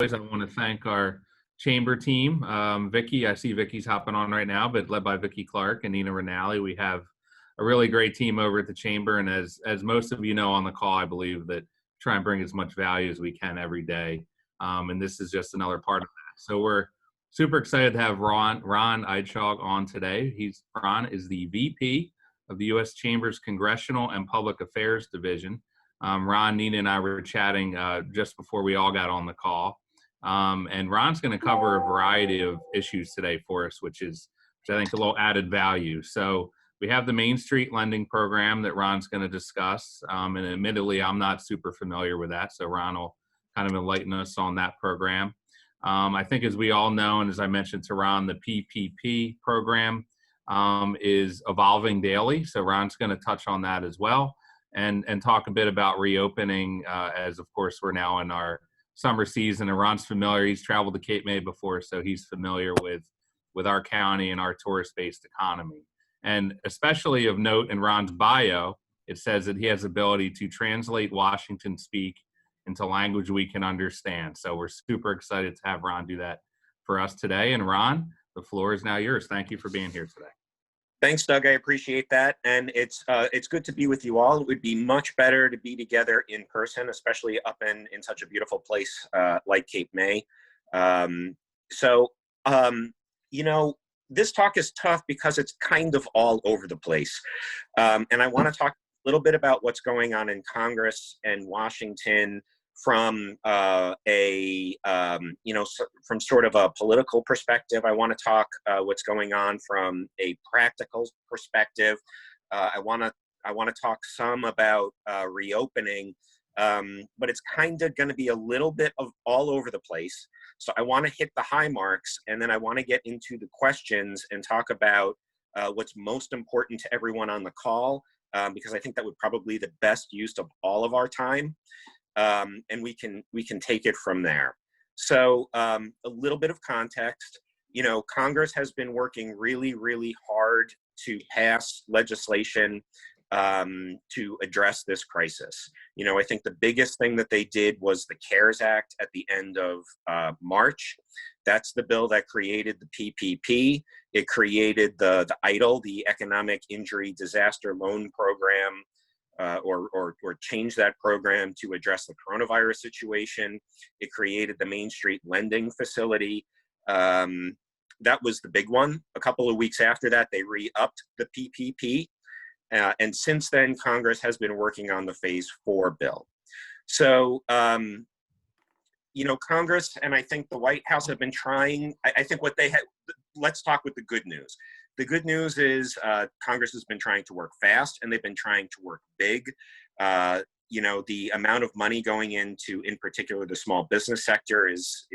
I want to thank our chamber team. Vicky, I see Vicky's hopping on right now, but led by Vicky Clark and Nina Rinaldi. We have a really great team over at the chamber. And as most of you know on the call, I believe that try and bring as much value as we can every day. And this is just another part of that. So we're super excited to have Ron Eidshaug on today. Ron is the VP of the U.S. Chamber's Congressional and Public Affairs Division. Ron, Nina, and I were chatting just before we all got on the call. And Ron's going to cover a variety of issues today for us, which I think a little added value. So we have the Main Street lending program that Ron's going to discuss. And admittedly, I'm not super familiar with that. So Ron will kind of enlighten us on that program. I think as we all know, and as I mentioned to Ron, the PPP program is evolving daily. So Ron's going to touch on that as well and talk a bit about reopening as, of course, we're now in our summer season, and Ron's familiar. He's traveled to Cape May before, so he's familiar with our county and our tourist-based economy. And especially of note in Ron's bio, it says that he has ability to translate Washington speak into language we can understand. So we're super excited to have Ron do that for us today. And Ron, the floor is now yours. Thank you for being here today. Thanks, Doug. I appreciate that. And it's good to be with you all. It would be much better to be together in person, especially up in such a beautiful place like Cape May. You know, this talk is tough because it's kind of all over the place. And I want to talk a little bit about what's going on in Congress and Washington from from sort of a political perspective. I want to talk what's going on from a practical perspective. I want to talk some about reopening, but it's kind of going to be a little bit of all over the place. So I want to hit the high marks, and then I want to get into the questions and talk about what's most important to everyone on the call, because I think that would probably be the best use of all of our time. And we can take it from there. So a little bit of context. You know, Congress has been working really, really hard to pass legislation to address this crisis. You know, I think the biggest thing that they did was the CARES Act at the end of March. That's the bill that created the PPP. It created the EIDL, the Economic Injury Disaster Loan Program, or change that program to address the coronavirus situation. It created the Main Street lending facility. That was the big one. A couple of weeks after that, they re-upped the PPP. And since then, Congress has been working on the Phase 4 bill. So, you know, Congress and I think the White House have been trying, I think what they had, let's talk with the good news. The good news is Congress has been trying to work fast, and they've been trying to work big. You know, the amount of money going into, in particular, the small business sector is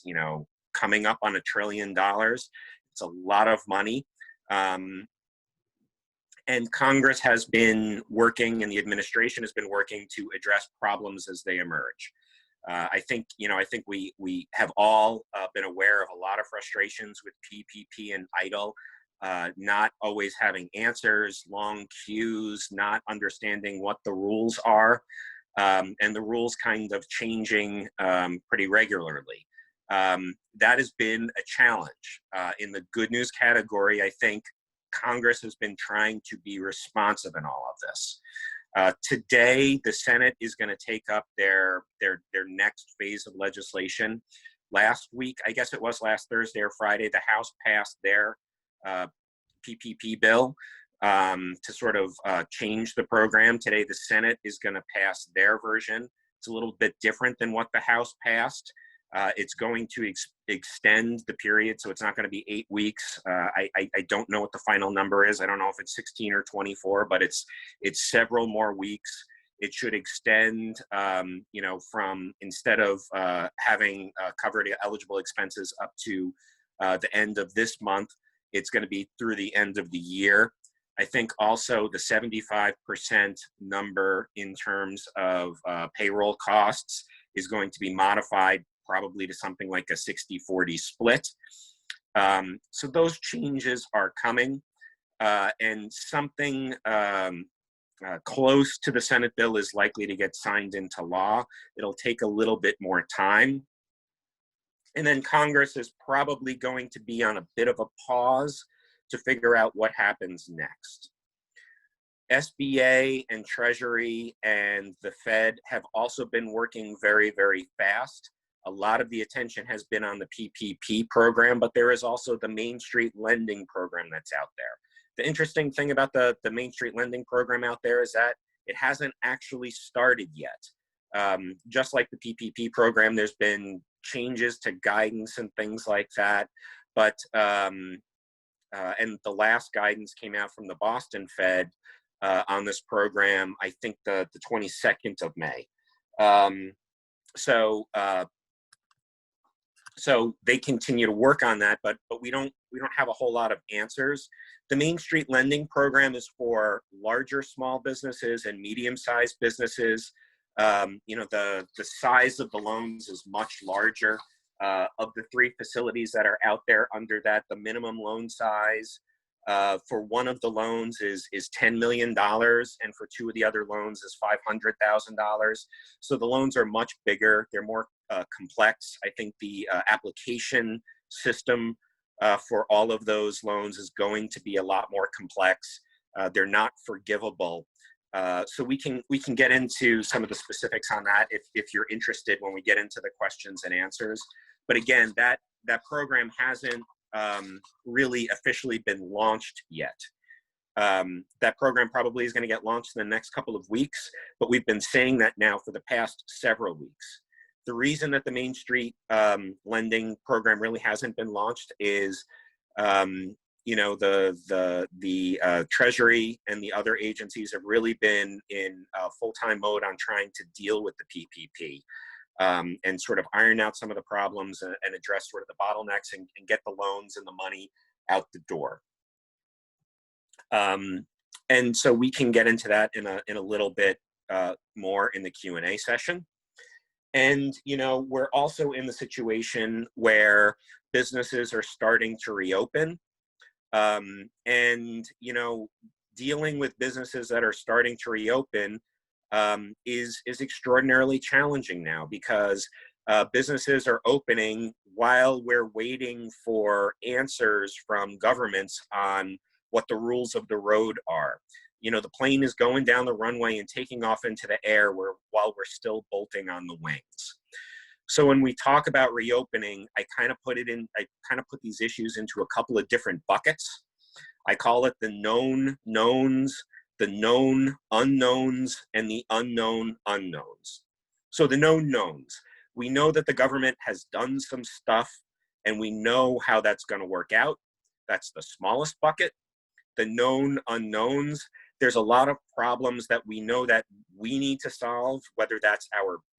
you know, coming up on $1 trillion. It's a lot of money. And Congress has been working, and the administration has been working to address problems as they emerge. I think we have all been aware of a lot of frustrations with PPP and EIDL. Not always having answers, long queues, not understanding what the rules are, and the rules kind of changing pretty regularly. That has been a challenge. In the good news category, I think Congress has been trying to be responsive in all of this. Today, the Senate is going to take up their next phase of legislation. Last week, I guess it was last Thursday or Friday, the House passed their PPP bill to sort of change the program. Today, the Senate is going to pass their version. It's a little bit different than what the House passed. It's going to extend the period, so it's not going to be 8 weeks. I don't know what the final number is. I don't know if it's 16 or 24, but it's several more weeks. It should extend, you know, from instead of having covered eligible expenses up to the end of this month, it's going to be through the end of the year. I think also the 75% number in terms of payroll costs is going to be modified probably to something like a 60-40 split. So those changes are coming, and something close to the Senate bill is likely to get signed into law. It'll take a little bit more time. And then Congress is probably going to be on a bit of a pause to figure out what happens next. SBA and Treasury and the Fed have also been working very, very fast. A lot of the attention has been on the PPP program, but there is also the Main Street lending program that's out there. The interesting thing about the Main Street lending program out there is that it hasn't actually started yet. Just like the PPP program, there's been changes to guidance and things like that. But, and the last guidance came out from the Boston Fed on this program, I think the 22nd of May. So they continue to work on that, but we don't have a whole lot of answers. The Main Street lending program is for larger small businesses and medium-sized businesses. The size of the loans is much larger. Of the 3 facilities that are out there under that, the minimum loan size for one of the loans is $10 million, and for 2 of the other loans is $500,000. So the loans are much bigger. They're more complex. I think the application system for all of those loans is going to be a lot more complex. They're not forgivable. So we can get into some of the specifics on that if you're interested when we get into the questions and answers. But again, that program hasn't really officially been launched yet. That program probably is going to get launched in the next couple of weeks, but we've been saying that now for the past several weeks. The reason that the Main Street lending program really hasn't been launched is, the Treasury and the other agencies have really been in full-time mode on trying to deal with the PPP and sort of iron out some of the problems and address sort of the bottlenecks and get the loans and the money out the door. And so we can get into that in a little bit more in the Q&A session. And, we're also in the situation where businesses are starting to reopen. Dealing with businesses that are starting to reopen is extraordinarily challenging now because businesses are opening while we're waiting for answers from governments on what the rules of the road are. The plane is going down the runway and taking off into the air while we're still bolting on the wings. So when we talk about reopening, I kind of put these issues into a couple of different buckets. I call it the known knowns, the known unknowns, and the unknown unknowns. So the known knowns, we know that the government has done some stuff and we know how that's going to work out. That's the smallest bucket. The known unknowns, there's a lot of problems that we know that we need to solve, whether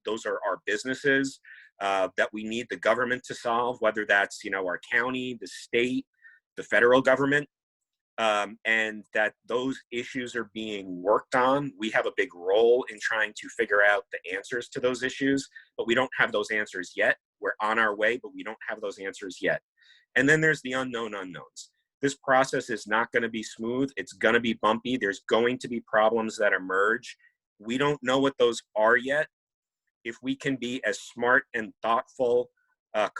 those are our businesses that we need the government to solve, whether that's, our county, the state, the federal government, and that those issues are being worked on. We have a big role in trying to figure out the answers to those issues, but we don't have those answers yet. We're on our way, but we don't have those answers yet. And then there's the unknown unknowns. This process is not going to be smooth. It's going to be bumpy. There's going to be problems that emerge. We don't know what those are yet. If we can be as smart and thoughtful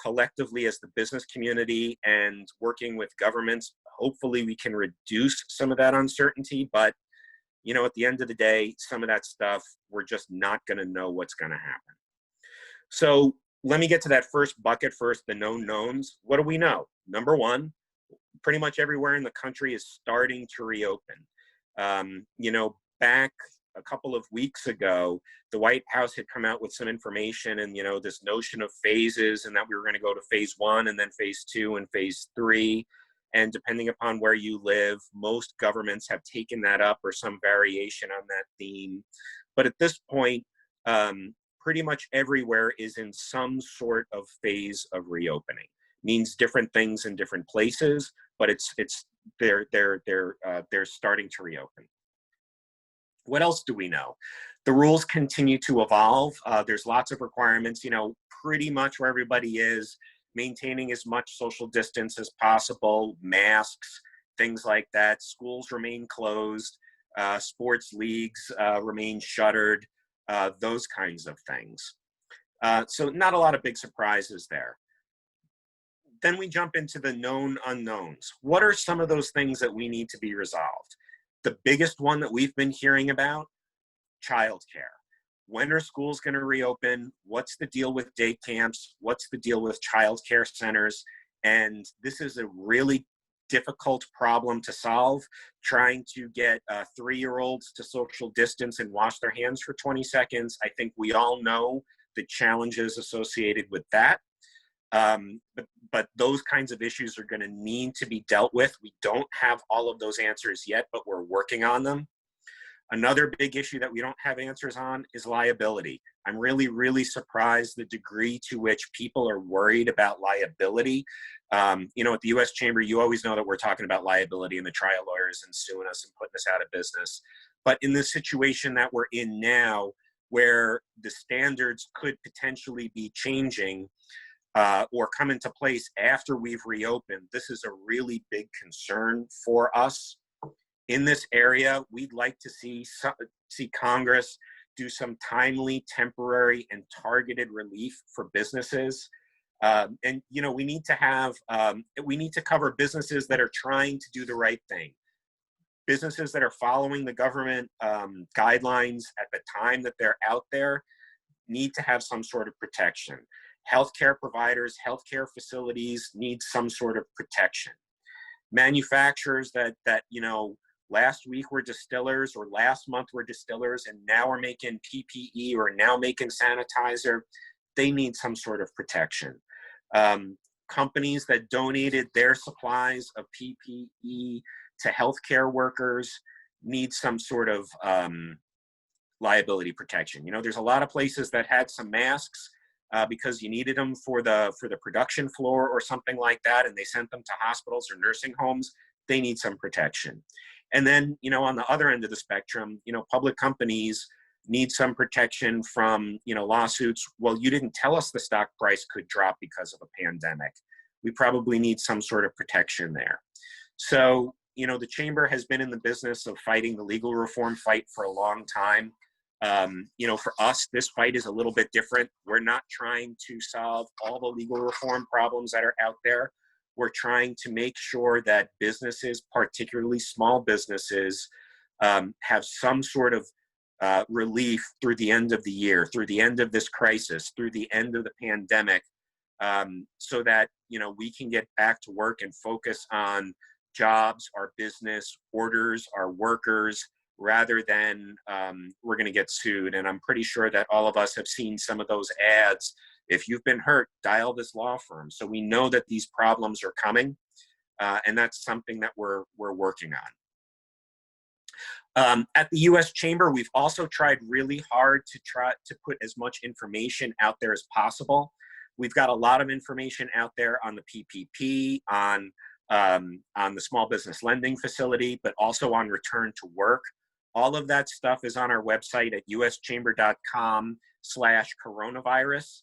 collectively as the business community and working with governments, hopefully we can reduce some of that uncertainty. But, at the end of the day, some of that stuff, we're just not going to know what's going to happen. So let me get to that first bucket first, the known knowns. What do we know? Number one, pretty much everywhere in the country is starting to reopen. Back a couple of weeks ago, the White House had come out with some information and, this notion of phases and that we were going to go to phase 1 and then phase 2 and phase 3. And depending upon where you live, most governments have taken that up or some variation on that theme. But at this point, pretty much everywhere is in some sort of phase of reopening. Means different things in different places, but they're starting to reopen. What else do we know? The rules continue to evolve. There's lots of requirements, pretty much where everybody is, maintaining as much social distance as possible, masks, things like that. Schools remain closed, sports leagues remain shuttered, those kinds of things. So not a lot of big surprises there. then we jump into the known unknowns. What are some of those things that we need to be resolved? The biggest one that we've been hearing about, childcare. When are schools going to reopen? What's the deal with day camps? What's the deal with childcare centers? And this is a really difficult problem to solve, trying to get 3-year-olds to social distance and wash their hands for 20 seconds. I think we all know the challenges associated with that. But those kinds of issues are going to need to be dealt with. We don't have all of those answers yet, but we're working on them. Another big issue that we don't have answers on is liability. I'm really, really surprised the degree to which people are worried about liability. You know, at the U.S. Chamber, you always know that we're talking about liability and the trial lawyers and suing us and putting us out of business. But in the situation that we're in now, where the standards could potentially be changing or come into place after we've reopened, this is a really big concern for us. In this area, we'd like to see Congress do some timely, temporary, and targeted relief for businesses. And you know, we need to cover businesses that are trying to do the right thing. Businesses that are following the government guidelines at the time that they're out there need to have some sort of protection. Healthcare providers, healthcare facilities need some sort of protection. Manufacturers that you know, last week were distillers or last month were distillers and now are making PPE or now making sanitizer, they need some sort of protection. Companies that donated their supplies of PPE to healthcare workers need some sort of liability protection. You know, there's a lot of places that had some masks because you needed them for the production floor or something like that, and they sent them to hospitals or nursing homes. They need some protection. And then, you know, on the other end of the spectrum, you know, public companies need some protection from, you know, lawsuits. Well, you didn't tell us the stock price could drop because of a pandemic. We probably need some sort of protection there. So, you know, the Chamber has been in the business of fighting the legal reform fight for a long time. You know, for us, this fight is a little bit different. We're not trying to solve all the legal reform problems that are out there. We're trying to make sure that businesses, particularly small businesses, have some sort of relief through the end of the year, through the end of this crisis, through the end of the pandemic, so that, you know, we can get back to work and focus on jobs, our business, orders, our workers, rather than we're going to get sued. And I'm pretty sure that all of us have seen some of those ads. If you've been hurt, dial this law firm. So we know that these problems are coming, and that's something that we're working on. At the U.S. Chamber, we've also tried really hard to put as much information out there as possible. We've got a lot of information out there on the PPP, on the small business lending facility, but also on return to work. All of that stuff is on our website at uschamber.com/coronavirus.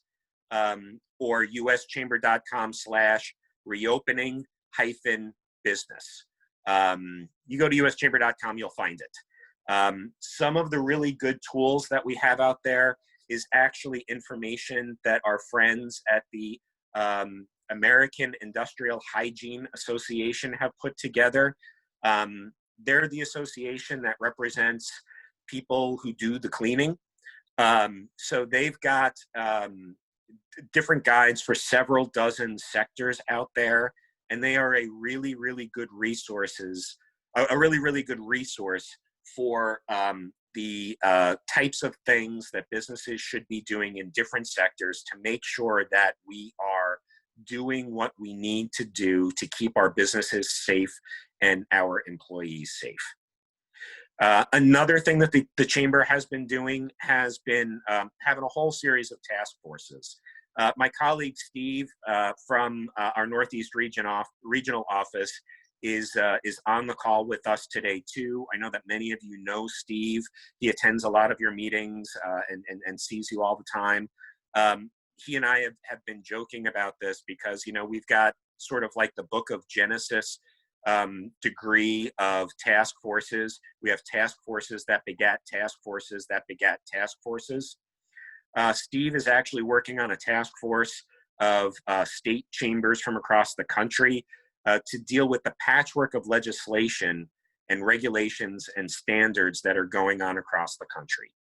Or uschamber.com/reopening-business. You go to uschamber.com, you'll find it. Some of the really good tools that we have out there is actually information that our friends at the American Industrial Hygiene Association have put together. They're the association that represents people who do the cleaning. So they've got different guides for several dozen sectors out there, and they are a really, really good resource for the types of things that businesses should be doing in different sectors to make sure that we are doing what we need to do to keep our businesses safe and our employees safe. Another thing that the Chamber has been doing has been having a whole series of task forces. My colleague Steve from our Northeast regional office is on the call with us today too. I know that many of you know Steve. He attends a lot of your meetings and sees you all the time. He and I have been joking about this because, you know, we've got sort of like the book of Genesis degree of task forces. We have task forces that begat task forces that begat task forces. Steve is actually working on a task force of state chambers from across the country to deal with the patchwork of legislation and regulations and standards that are going on across the country.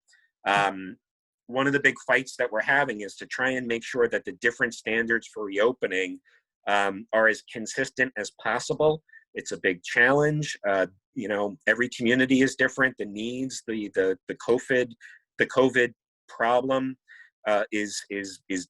One of the big fights that we're having is to try and make sure that the different standards for reopening are as consistent as possible. It's a big challenge. Every community is different. The needs, the COVID problem is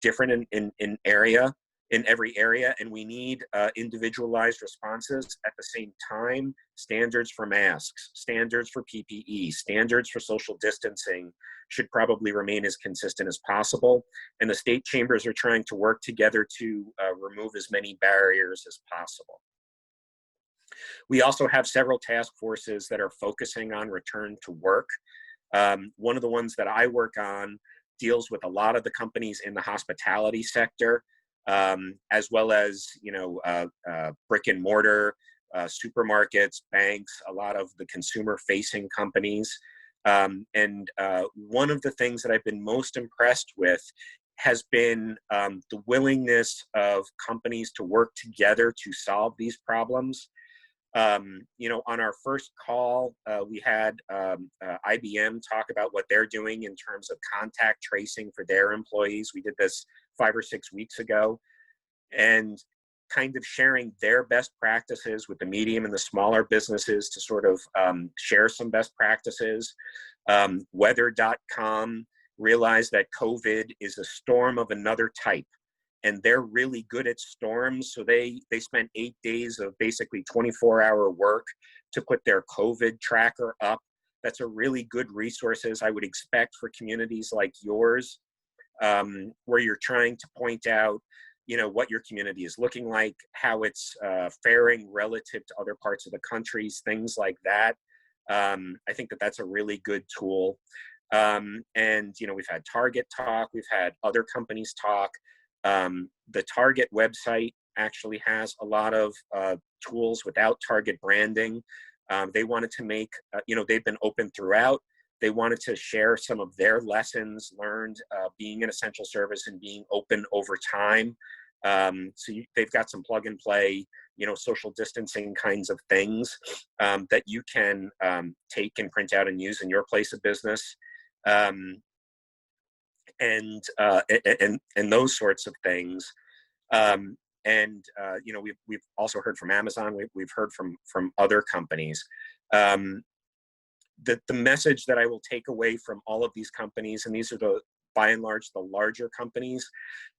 different in every area, and we need individualized responses. At the same time, standards for masks, standards for PPE, standards for social distancing should probably remain as consistent as possible. And the state chambers are trying to work together to remove as many barriers as possible. We also have several task forces that are focusing on return to work. One of the ones that I work on deals with a lot of the companies in the hospitality sector, as well as brick and mortar, supermarkets, banks, a lot of the consumer-facing companies. And one of the things that I've been most impressed with has been the willingness of companies to work together to solve these problems. On our first call, we had IBM talk about what they're doing in terms of contact tracing for their employees. We did this 5 or 6 weeks ago, and kind of sharing their best practices with the medium and the smaller businesses to sort of share some best practices. Weather.com realized that COVID is a storm of another type, and they're really good at storms. So they spent 8 days of basically 24-hour work to put their COVID tracker up. That's a really good resources I would expect for communities like yours, where you're trying to point out what your community is looking like, how it's faring relative to other parts of the countries, things like that. I think that that's a really good tool. And we've had Target talk, we've had other companies talk. The Target website actually has a lot of tools without Target branding. They wanted to make, they've been open throughout. They wanted to share some of their lessons learned being an essential service and being open over time. They've got some plug and play, social distancing kinds of things that you can take and print out and use in your place of business. And those sorts of things. We've also heard from Amazon. We've heard from other companies. The message that I will take away from all of these companies, and these are by and large the larger companies,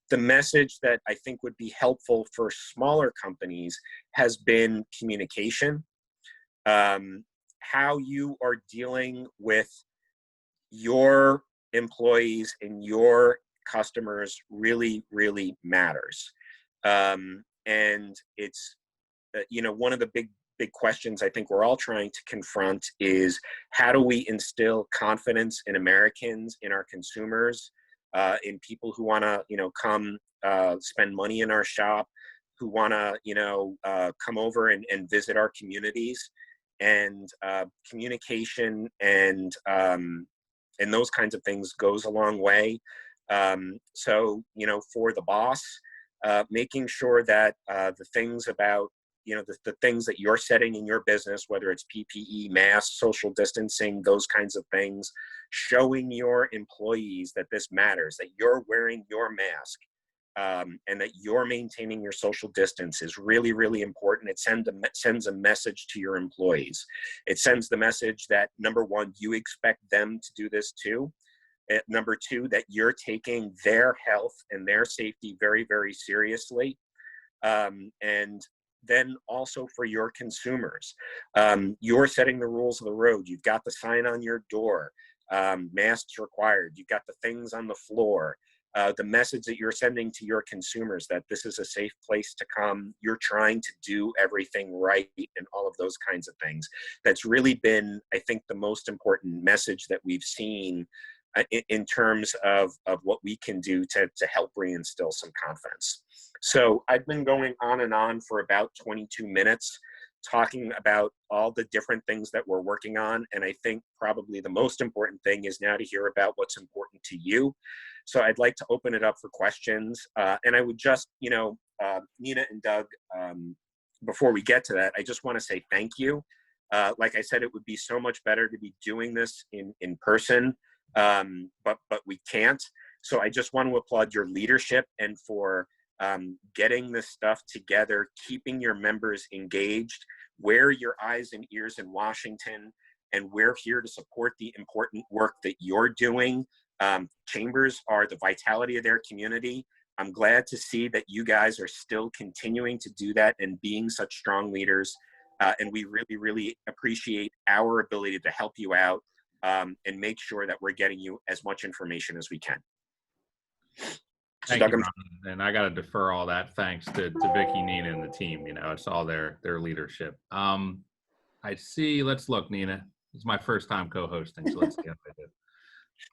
the message that I think would be helpful for smaller companies has been communication. How you are dealing with your employees and your customers really, really matters. And it's, one of the big questions I think we're all trying to confront is how do we instill confidence in Americans, in our consumers, in people who want to, come spend money in our shop, who want to, come over and visit our communities, and communication and those kinds of things goes a long way. For the boss, making sure that the things about, the things that you're setting in your business, whether it's PPE, masks, social distancing, those kinds of things, showing your employees that this matters, that you're wearing your mask, and that you're maintaining your social distance is really, really important. It sends a message to your employees. It sends the message that, number one, you expect them to do this too. Number two, that you're taking their health and their safety very, very seriously. And then also for your consumers, you're setting the rules of the road. You've got the sign on your door, masks required. You've got the things on the floor. The message that you're sending to your consumers that this is a safe place to come. You're trying to do everything right and all of those kinds of things. That's really been, I think, the most important message that we've seen in terms of what we can do to help reinstill some confidence. So I've been going on and on for about 22 minutes. talking about all the different things that we're working on. And I think probably the most important thing is now to hear about what's important to you. So I'd like to open it up for questions. And I would just, Nina and Doug, before we get to that, I just want to say thank you. Like I said, it would be so much better to be doing this in person, but we can't. So I just want to applaud your leadership and for getting this stuff together, keeping your members engaged. Wear your eyes and ears in Washington, and we're here to support the important work that you're doing. Chambers are the vitality of their community. I'm glad to see that you guys are still continuing to do that and being such strong leaders. And we really, really appreciate our ability to help you out and make sure that we're getting you as much information as we can. So Thank Doug, you, Ron. And I got to defer all that thanks to Vicky, Nina, and the team. It's all their leadership. I see. Let's look, Nina. It's my first time co-hosting, so let's see how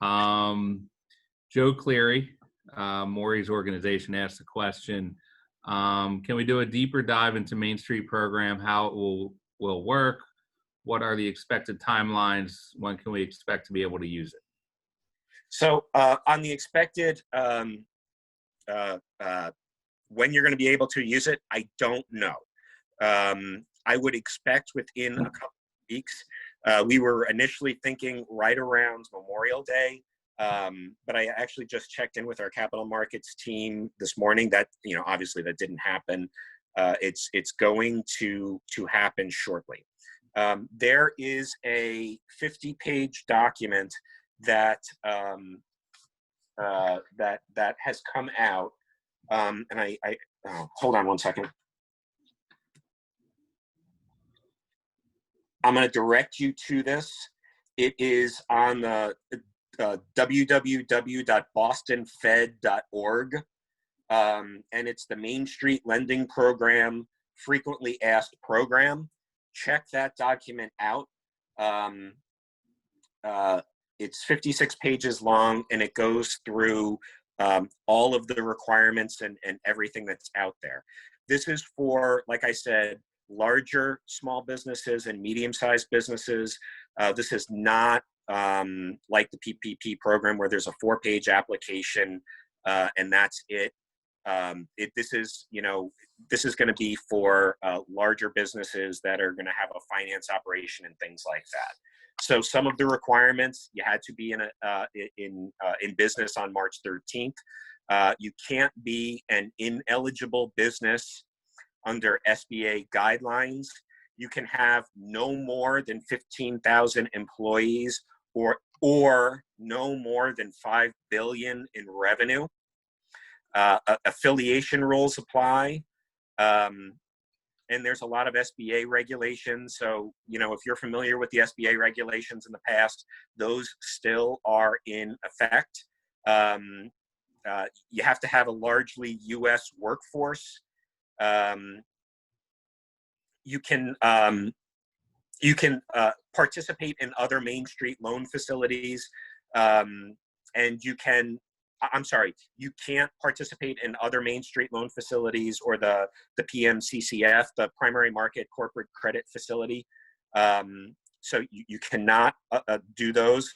I do. Joe Cleary, Maury's organization, asked the question, can we do a deeper dive into Main Street program, how it will work? What are the expected timelines? When can we expect to be able to use it? So on the expected, when you're going to be able to use it, I don't know. I would expect within a couple of weeks. We were initially thinking right around Memorial Day, but I actually just checked in with our capital markets team this morning. That obviously that didn't happen. It's going to happen shortly. There is a 50-page document that that has come out, and hold on one second. I'm going to direct you to this. It is on the www.bostonfed.org, and it's the Main Street Lending Program Frequently Asked Program. Check that document out. It's 56 pages long, and it goes through all of the requirements and everything that's out there. This is for, like I said, larger small businesses and medium-sized businesses. This is not like the PPP program where there's a 4-page application and that's it. This is going to be for larger businesses that are going to have a finance operation and things like that. So some of the requirements, you had to be in business on March 13th. You can't be an ineligible business under SBA guidelines. You can have no more than 15,000 employees or no more than $5 billion in revenue. Affiliation rules apply. And there's a lot of SBA regulations. So, if you're familiar with the SBA regulations in the past, those still are in effect. You have to have a largely U.S. workforce. You can participate in other Main Street loan facilities, and you can't participate in other Main Street loan facilities or the PMCCF, the Primary Market Corporate Credit Facility. So you cannot do those.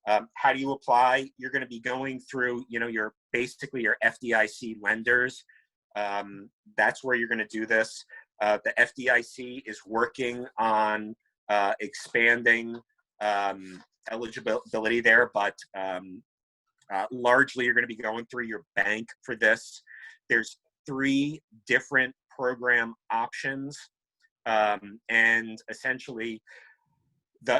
How do you apply? You're going to be going through, your FDIC lenders. That's where you're going to do this. The FDIC is working on expanding eligibility there, but largely you're going to be going through your bank for this. There's 3 different program options, and essentially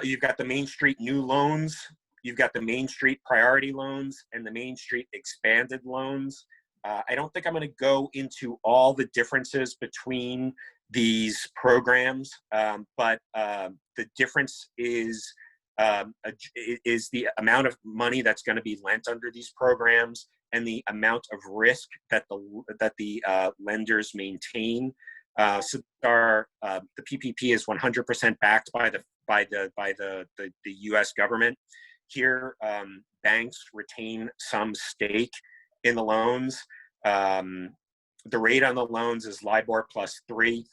you've got the Main Street new loans, you've got the Main Street priority loans, and the Main Street expanded loans. I don't think I'm going to go into all the differences between these programs, but the difference is the amount of money that's going to be lent under these programs and the amount of risk that the lenders maintain. So the PPP is 100% backed by the U.S. government. Here, banks retain some stake in the loans. The rate on the loans is LIBOR plus 3.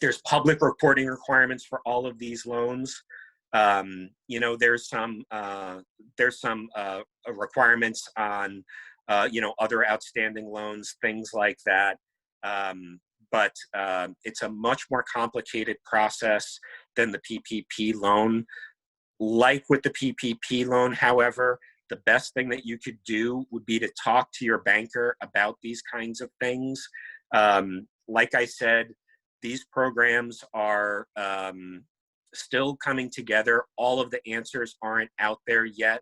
There's public reporting requirements for all of these loans. There's some requirements on other outstanding loans, things like that. But it's a much more complicated process than the PPP loan. Like with the PPP loan, however, the best thing that you could do would be to talk to your banker about these kinds of things. Like I said, these programs are still coming together. All of the answers aren't out there yet.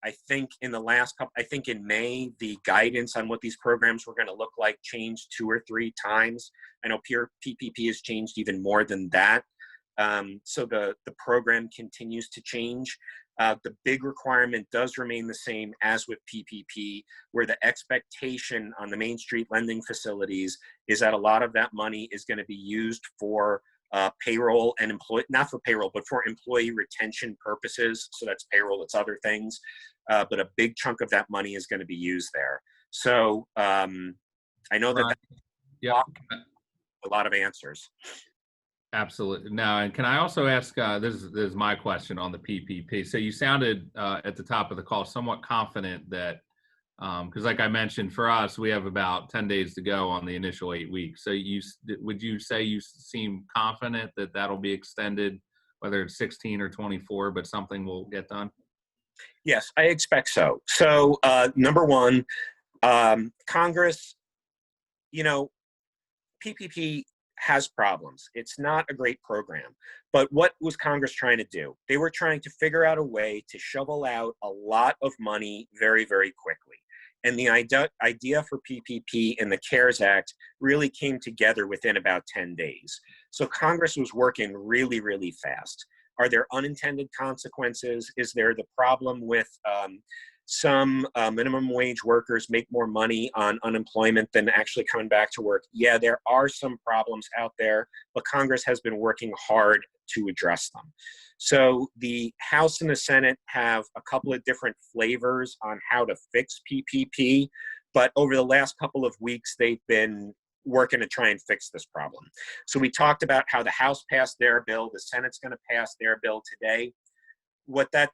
I think in May, the guidance on what these programs were going to look like changed 2 or 3 times. I know PPP has changed even more than that. So the program continues to change. The big requirement does remain the same as with PPP, where the expectation on the Main Street lending facilities is that a lot of that money is going to be used for payroll and not for payroll, but for employee retention purposes. So that's payroll, it's other things. But a big chunk of that money is going to be used there. So I know that yeah, a lot of answers. Absolutely. Now, and can I also ask, this is my question on the PPP. So you sounded at the top of the call somewhat confident that, because like I mentioned, for us, we have about 10 days to go on the initial 8 weeks. So would you say you seem confident that that'll be extended, whether it's 16 or 24, but something will get done? Yes, I expect so. So number one, Congress, PPP has problems. It's not a great program. But what was Congress trying to do? They were trying to figure out a way to shovel out a lot of money very, very quickly. And the idea for PPP and the CARES Act really came together within about 10 days. So Congress was working really, really fast. Are there unintended consequences? Is there the problem with some minimum wage workers make more money on unemployment than actually coming back to work? Yeah, there are some problems out there, but Congress has been working hard to address them. So the House and the Senate have a couple of different flavors on how to fix PPP, but over the last couple of weeks, they've been working to try and fix this problem. So we talked about how the House passed their bill, the Senate's going to pass their bill today. What that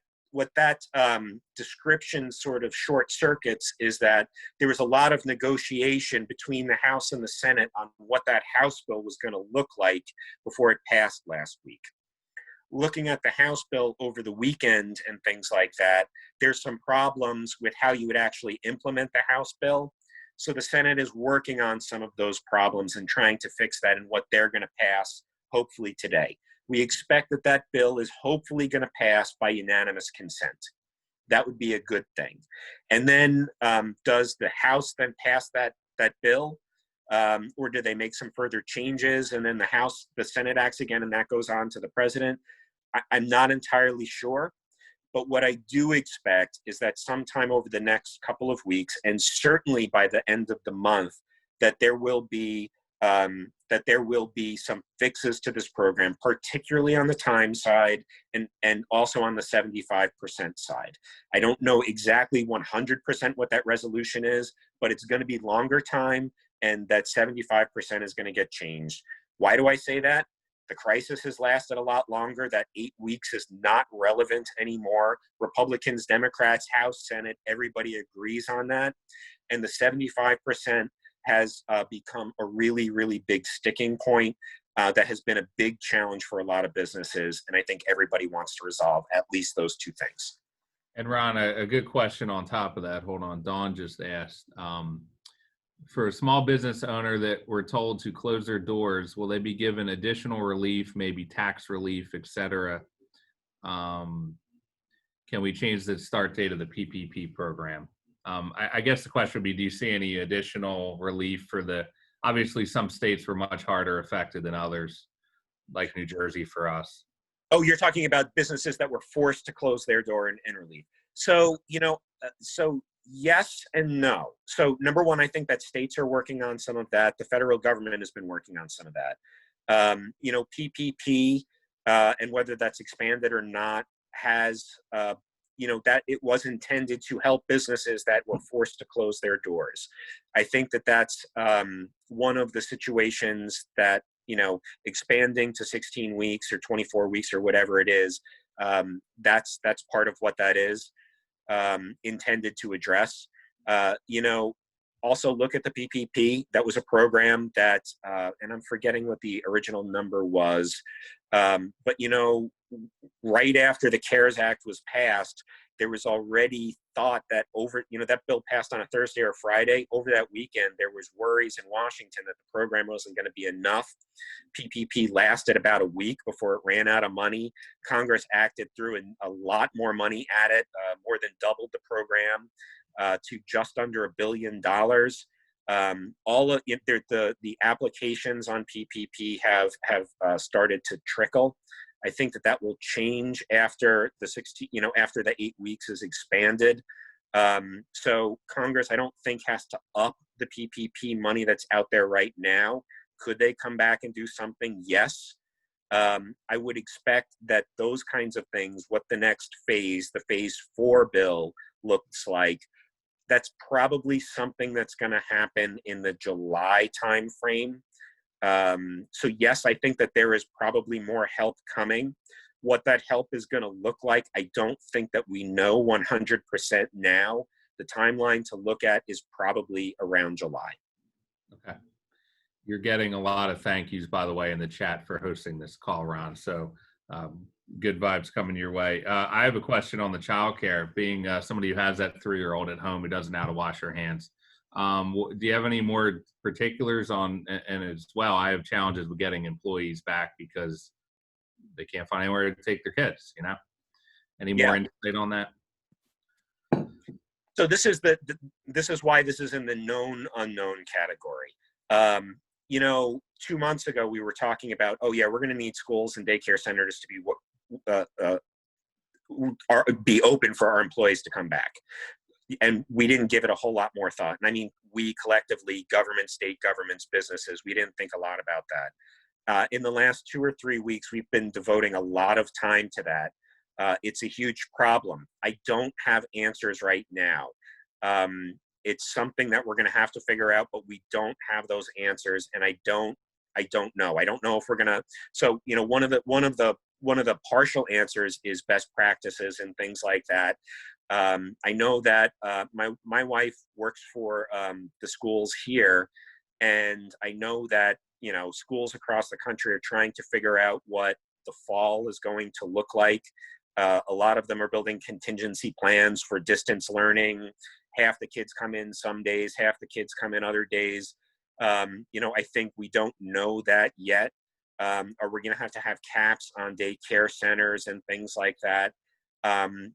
description sort of short circuits is that there was a lot of negotiation between the House and the Senate on what that House bill was going to look like before it passed last week. Looking at the House bill over the weekend and things like that, there's some problems with how you would actually implement the House bill. So the Senate is working on some of those problems and trying to fix that and what they're going to pass, hopefully today. We expect that that bill is hopefully going to pass by unanimous consent. That would be a good thing. And then does the House then pass that bill? Or do they make some further changes and then the Senate acts again and that goes on to the president? I'm not entirely sure. But what I do expect is that sometime over the next couple of weeks, and certainly by the end of the month, that there will be some fixes to this program, particularly on the time side and also on the 75% side. I don't know exactly 100% what that resolution is, but it's going to be longer time, and that 75% is going to get changed. Why do I say that? The crisis has lasted a lot longer. That 8 weeks is not relevant anymore. Republicans, Democrats, House, Senate, everybody agrees on that. And the 75% has become a really, really big sticking point that has been a big challenge for a lot of businesses. And I think everybody wants to resolve at least those two things. And Ron, a good question on top of that. Hold on. Dawn just asked, for a small business owner that were told to close their doors, will they be given additional relief, maybe tax relief, et cetera? Can we change the start date of the PPP program? I guess the question would be, do you see any additional relief for obviously some states were much harder affected than others, like New Jersey for us. Oh, you're talking about businesses that were forced to close their door and relief. So, so yes and no. So number one, I think that states are working on some of that. The federal government has been working on some of that. PPP and whether that's expanded or not has, that it was intended to help businesses that were forced to close their doors. I think that that's one of the situations that expanding to 16 weeks or 24 weeks or whatever it is. That's part of what that is intended to address. Also look at the PPP. That was a program that, and I'm forgetting what the original number was, but right after the CARES Act was passed, there was already thought that that bill passed on a Thursday or Friday. Over that weekend, there was worries in Washington that the program wasn't going to be enough. PPP lasted about a week before it ran out of money. Congress acted through a lot more money at it, more than doubled the program to just under $1 billion. All of the applications on PPP have started to trickle. I think that will change after after the 8 weeks is expanded. So Congress, I don't think, has to up the PPP money that's out there right now. Could they come back and do something? Yes. I would expect that those kinds of things, what the next phase, the phase 4 bill looks like, that's probably something that's going to happen in the July timeframe. So yes, I think that there is probably more help coming. What that help is going to look like, I don't think that we know 100% now. The timeline to look at is probably around July. Okay. You're getting a lot of thank yous, by the way, in the chat for hosting this call, Ron. So good vibes coming your way. I have a question on the childcare. Being somebody who has that 3-year-old at home who doesn't know how to wash her hands, do you have any more particulars on? And as well, I have challenges with getting employees back because they can't find anywhere to take their kids. Any more insight on that? So this is why this is in the known unknown category. 2 months ago we were talking about, we're going to need schools and daycare centers to be open for our employees to come back. And we didn't give it a whole lot more thought. And I mean, we collectively, government, state governments, businesses, we didn't think a lot about that. In the last 2 or 3 weeks, we've been devoting a lot of time to that. It's a huge problem. I don't have answers right now. It's something that we're going to have to figure out, but we don't have those answers. And I don't know. I don't know if we're going to, so, one of the partial answers is best practices and things like that. I know that my wife works for the schools here, and I know that schools across the country are trying to figure out what the fall is going to look like. A lot of them are building contingency plans for distance learning. Half the kids come in some days, half the kids come in other days. I think we don't know that yet. Are we going to have caps on daycare centers and things like that?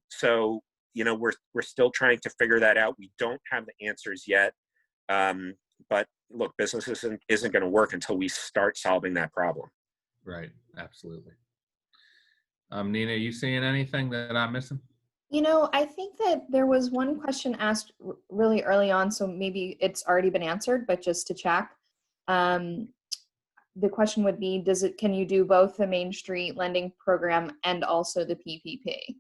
So we're still trying to figure that out. We don't have the answers yet. But look, business isn't going to work until we start solving that problem. Right. Absolutely. Nina, you seeing anything that I'm missing? I think that there was one question asked really early on, so maybe it's already been answered, but just to check. The question would be, can you do both the Main Street lending program and also the PPP?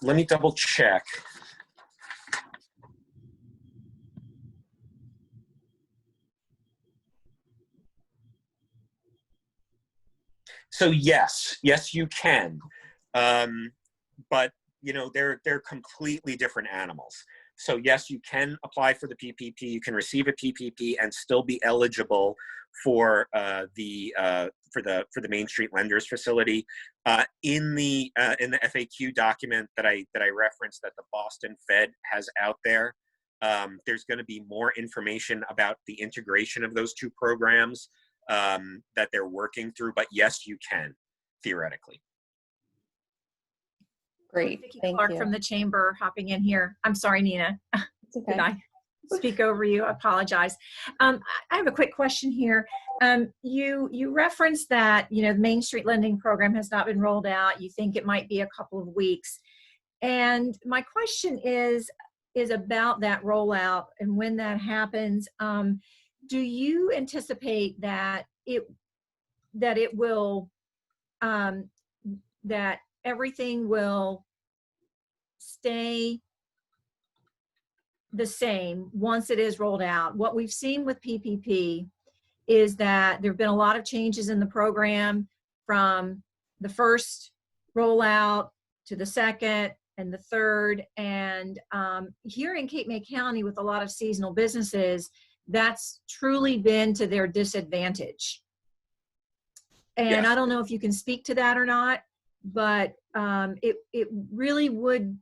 Let me double check. So yes, you can, but they're completely different animals. So yes, you can apply for the PPP. You can receive a PPP and still be eligible for the Main Street Lenders Facility. In the FAQ document that I referenced that the Boston Fed has out there, there's going to be more information about the integration of those two programs that they're working through. But yes, you can theoretically. Great. Vicki Thank Clark you. from the chamber hopping in here. I'm sorry, Nina. It's okay. Did I speak over you? I apologize. I have a quick question here. You referenced that the Main Street Lending Program has not been rolled out. You think it might be a couple of weeks. And my question is about that rollout and when that happens. Do you anticipate that that everything will stay the same once it is rolled out? What we've seen with PPP is that there have been a lot of changes in the program from the first rollout to the second and the third. And here in Cape May County, with a lot of seasonal businesses, that's truly been to their disadvantage. And Yes. I don't know if you can speak to that or not, but it really would,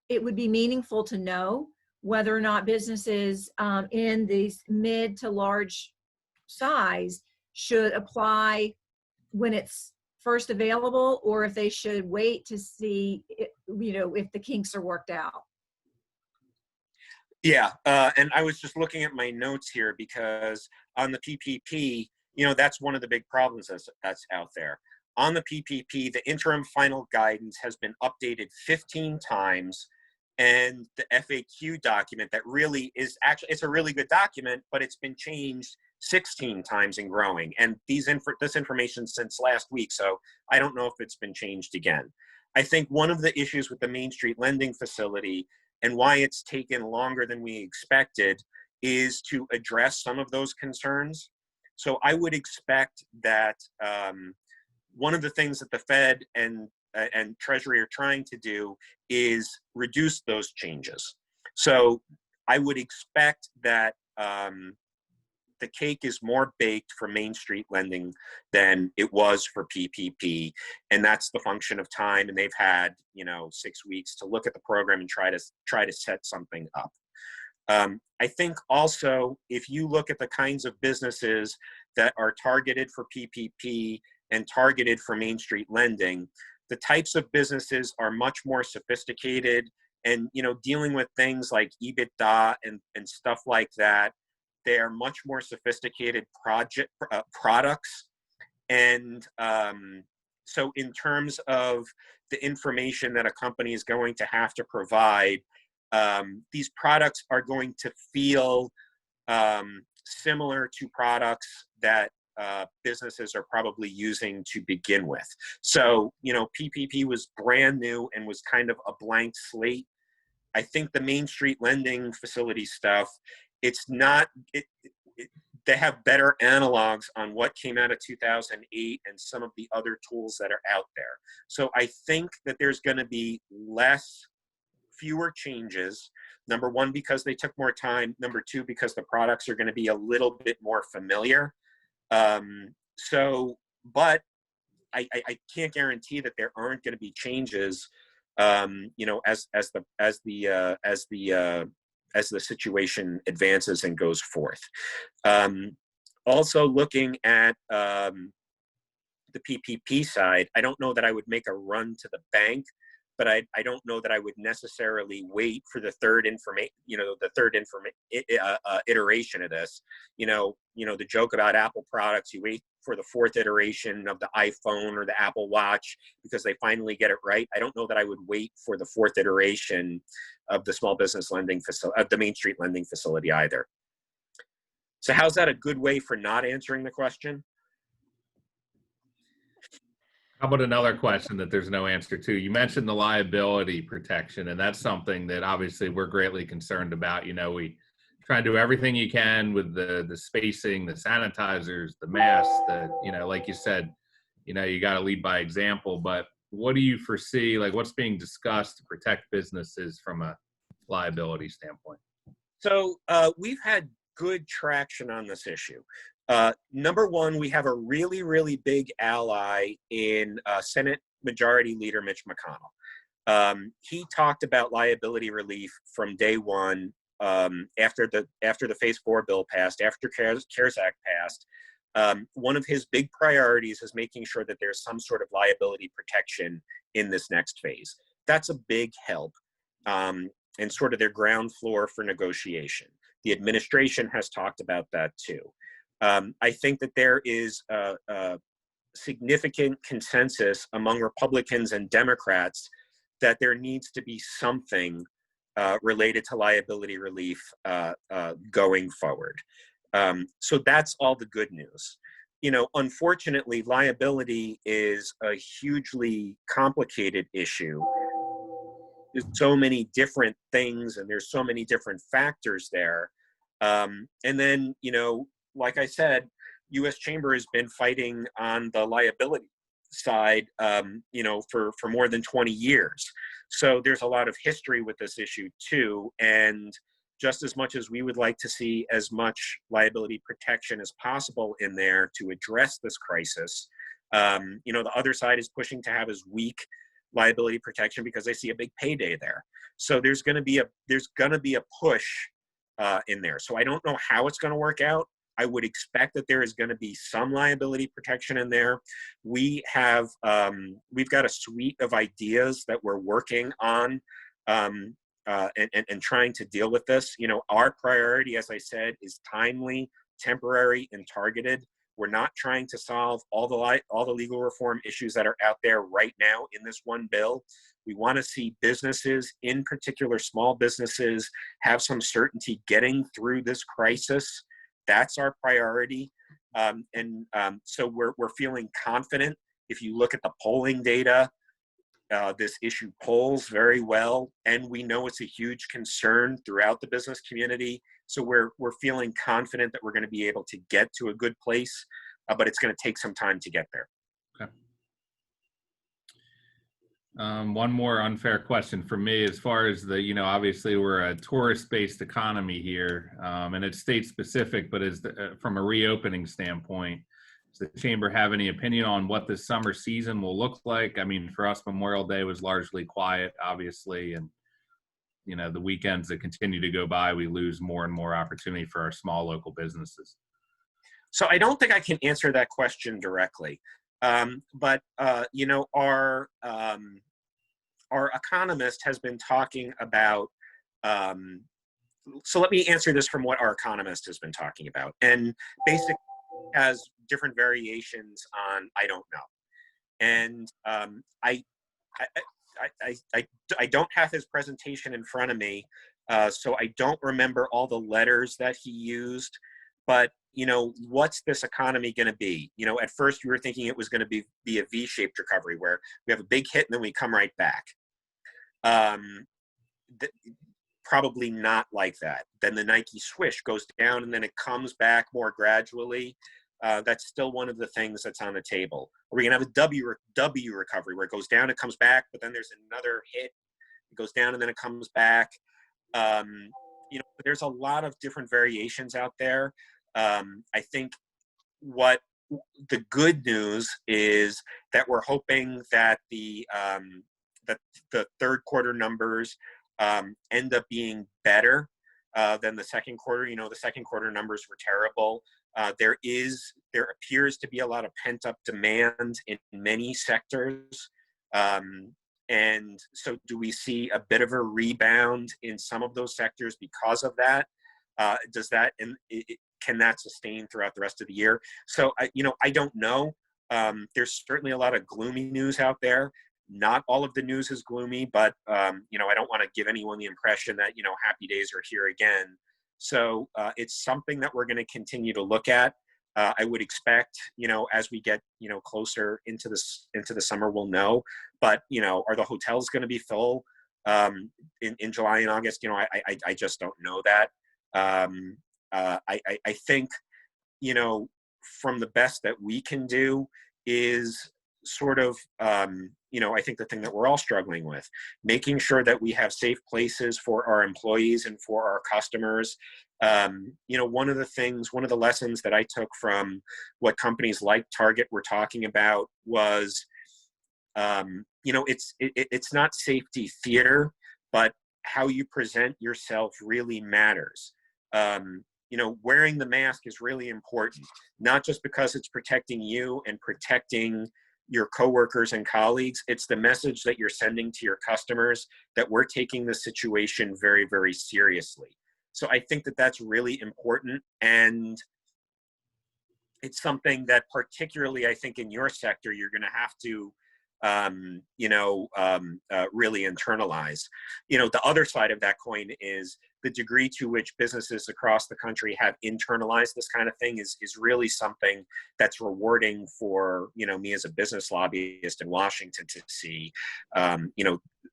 it would be meaningful to know whether or not businesses in these mid to large size should apply when it's first available, or if they should wait to see, if the kinks are worked out. Yeah, and I was just looking at my notes here because on the PPP, that's one of the big problems that's out there. On the PPP, the interim final guidance has been updated 15 times, and the FAQ document that really is actually, it's a really good document, but it's been changed 16 times and growing. And this information since last week, so I don't know if it's been changed again. I think one of the issues with the Main Street lending facility and why it's taken longer than we expected is to address some of those concerns. So I would expect that one of the things that the Fed and Treasury are trying to do is reduce those changes. So I would expect that the cake is more baked for Main Street lending than it was for PPP. And that's the function of time. And they've had, 6 weeks to look at the program and try to set something up. I think also, if you look at the kinds of businesses that are targeted for PPP and targeted for Main Street lending, the types of businesses are much more sophisticated and, dealing with things like EBITDA and stuff like that. They are much more sophisticated products. And so in terms of the information that a company is going to have to provide, these products are going to feel similar to products that businesses are probably using to begin with. So, PPP was brand new and was kind of a blank slate. I think the Main Street lending facility stuff, they have better analogs on what came out of 2008 and some of the other tools that are out there. So I think that there's going to be fewer changes. Number one, because they took more time. Number two, because the products are going to be a little bit more familiar. But I can't guarantee that there aren't going to be changes, as the situation advances and goes forth. Also looking at the PPP side, I don't know that I would make a run to the bank, but I don't know that I would necessarily wait for the third iteration of this. The joke about Apple products, you wait for the fourth iteration of the iPhone or the Apple Watch because they finally get it right. I don't know that I would wait for the fourth iteration of the small business lending facility, of the Main Street lending facility either. So how's that a good way for not answering the question? How about another question that there's no answer to? You mentioned the liability protection, and that's something that obviously we're greatly concerned about. We try and do everything you can with the spacing, the sanitizers, the masks, like you said, you got to lead by example. But what do you foresee, like what's being discussed to protect businesses from a liability standpoint? So we've had good traction on this issue. Number one, we have a really, really big ally in Senate Majority Leader Mitch McConnell. He talked about liability relief from day one, after the Phase 4 bill passed, after CARES Act passed. One of his big priorities is making sure that there's some sort of liability protection in this next phase. That's a big help, and sort of their ground floor for negotiation. The administration has talked about that too. I think that there is a significant consensus among Republicans and Democrats that there needs to be something related to liability relief going forward. So that's all the good news. Unfortunately, liability is a hugely complicated issue. There's so many different things and there's so many different factors there. And then, like I said, U.S. Chamber has been fighting on the liability side, for more than 20 years. So there's a lot of history with this issue too. And just as much as we would like to see as much liability protection as possible in there to address this crisis, the other side is pushing to have as weak liability protection because they see a big payday there. So there's going to be a push in there. So I don't know how it's going to work out. I would expect that there is going to be some liability protection in there. We've got a suite of ideas that we're working on and trying to deal with this. Our priority, as I said, is timely, temporary, and targeted. We're not trying to solve all the legal reform issues that are out there right now in this one bill. We want to see businesses, in particular small businesses, have some certainty getting through this crisis. That's our priority. So we're feeling confident. If you look at the polling data, this issue polls very well, and we know it's a huge concern throughout the business community. So we're feeling confident that we're going to be able to get to a good place, but it's going to take some time to get there. Okay. One more unfair question for me, as far as obviously we're a tourist-based economy here, and it's state-specific, but from a reopening standpoint, does the Chamber have any opinion on what this summer season will look like? I mean, for us, Memorial Day was largely quiet, obviously, and the weekends that continue to go by, we lose more and more opportunity for our small local businesses. So I don't think I can answer that question directly, but our economist has been talking about. So let me answer this from what our economist has been talking about, and basically has different variations on I don't know, and I don't have his presentation in front of me, so I don't remember all the letters that he used. But what's this economy going to be? At first you were thinking it was going to be a V-shaped recovery where we have a big hit and then we come right back. Probably not like that. Then the Nike swish goes down and then it comes back more gradually. That's still one of the things that's on the table. Are we going to have a W recovery where it goes down, it comes back, but then there's another hit, it goes down and then it comes back? There's a lot of different variations out there. I think what the good news is that we're hoping that the third quarter numbers end up being better than the second quarter. The second quarter numbers were terrible. There appears to be a lot of pent-up demand in many sectors. And so do we see a bit of a rebound in some of those sectors because of that? Can that sustain throughout the rest of the year? So I don't know. There's certainly a lot of gloomy news out there. Not all of the news is gloomy, but I don't want to give anyone the impression that happy days are here again. So it's something that we're going to continue to look at. I would expect as we get closer into the summer, we'll know. But are the hotels going to be full in July and August? I just don't know that. I think from the best that we can do is sort of I think the thing that we're all struggling with, making sure that we have safe places for our employees and for our customers. One of the lessons that I took from what companies like Target were talking about was, it's not safety theater, but how you present yourself really matters. Wearing the mask is really important, not just because it's protecting you and protecting your coworkers and colleagues. It's the message that you're sending to your customers that we're taking the situation very, very seriously. So I think that that's really important. And it's something that particularly, I think in your sector, you're going to have to, really internalize. The other side of that coin is the degree to which businesses across the country have internalized this kind of thing is really something that's rewarding for, me as a business lobbyist in Washington to see,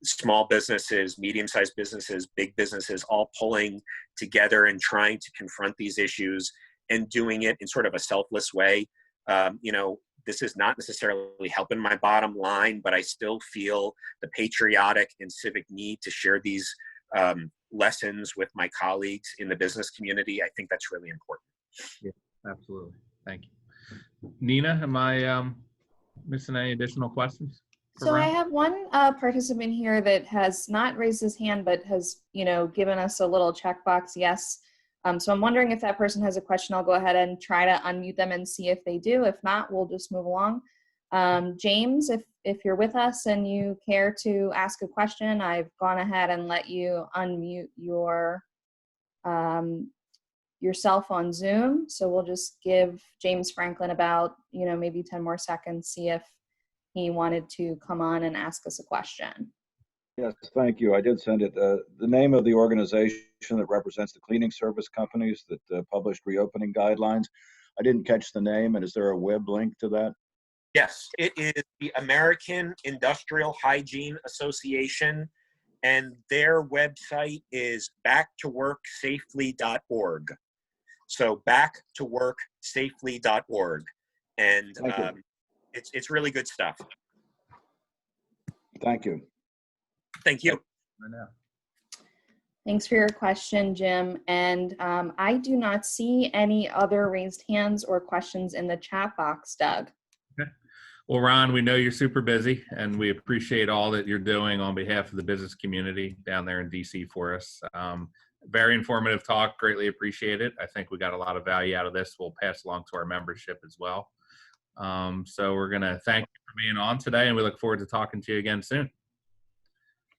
small businesses, medium-sized businesses, big businesses all pulling together and trying to confront these issues and doing it in sort of a selfless way. You know, this is not necessarily helping my bottom line, but I still feel the patriotic and civic need to share these lessons with my colleagues in the business community. I think that's really important. Yeah, absolutely. Thank you. Nina, am I missing any additional questions? So I have one participant here that has not raised his hand, but has, you know, given us a little checkbox yes. So I'm wondering if that person has a question. I'll go ahead and try to unmute them and see if they do. If not, we'll just move along. James, if you're with us and you care to ask a question, I've gone ahead and let you unmute your yourself on Zoom. So we'll just give James Franklin about, you know, maybe 10 more seconds, see if he wanted to come on and ask us a question. Yes, thank you. I did send it. The name of the organization that represents the cleaning service companies that published reopening guidelines, I didn't catch the name, and is there a web link to that? Yes, it is the American Industrial Hygiene Association, and their website is backtoworksafely.org. So backtoworksafely.org. And it's really good stuff. Thank you. Thank you. Thanks for your question, Jim. And I do not see any other raised hands or questions in the chat box, Doug. Okay. Well, Ron, we know you're super busy, and we appreciate all that you're doing on behalf of the business community down there in DC for us. Very informative talk. Greatly appreciate it. I think we got a lot of value out of this. We'll pass along to our membership as well. So we're going to thank you for being on today, and we look forward to talking to you again soon.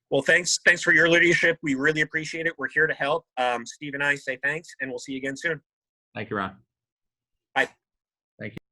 Well, thanks for your leadership. We really appreciate it. We're here to help. Steve and I say thanks, and we'll see you again soon. Thank you, Ron. Bye. Thank you.